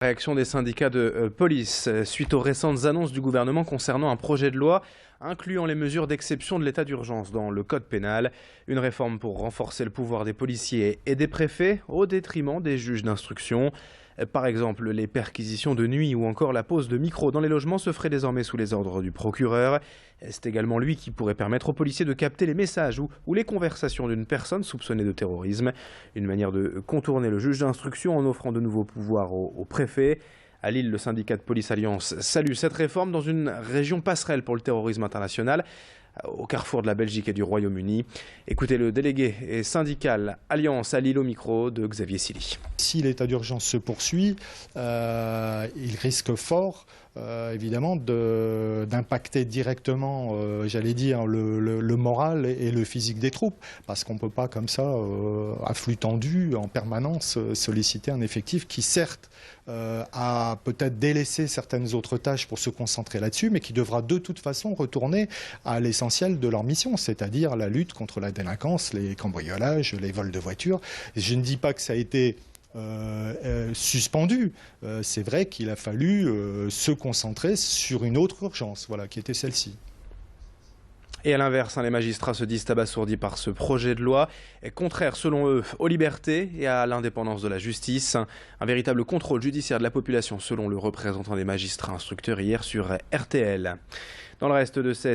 Réaction des syndicats de police suite aux récentes annonces du gouvernement concernant un projet de loi incluant les mesures d'exception de l'état d'urgence dans le code pénal. Une réforme pour renforcer le pouvoir des policiers et des préfets au détriment des juges d'instruction. Par exemple, les perquisitions de nuit ou encore la pose de micros dans les logements se feraient désormais sous les ordres du procureur. C'est également lui qui pourrait permettre aux policiers de capter les messages ou les conversations d'une personne soupçonnée de terrorisme. Une manière de contourner le juge d'instruction en offrant de nouveaux pouvoirs aux préfets. À Lille, le syndicat de police Alliance salue cette réforme dans une région passerelle pour le terrorisme international, au carrefour de la Belgique et du Royaume-Uni. Écoutez le délégué et syndical Alliance à Lille au micro de Xavier Silly. Si l'état d'urgence se poursuit, il risque fort, évidemment, d'impacter directement, j'allais dire, le moral et le physique des troupes. Parce qu'on ne peut pas, comme ça, à flux tendu, en permanence, solliciter un effectif qui, certes, a peut-être délaissé certaines autres tâches pour se concentrer là-dessus, mais qui devra de toute façon retourner à l'essentiel de leur mission, c'est-à-dire la lutte contre la délinquance, les cambriolages, les vols de voitures. Je ne dis pas que ça a été suspendu. C'est vrai qu'il a fallu se concentrer sur une autre urgence, voilà, qui était celle-ci. Et à l'inverse, les magistrats se disent abasourdis par ce projet de loi, contraire selon eux aux libertés et à l'indépendance de la justice. Un véritable contrôle judiciaire de la population selon le représentant des magistrats instructeurs hier sur RTL. Dans le reste de cette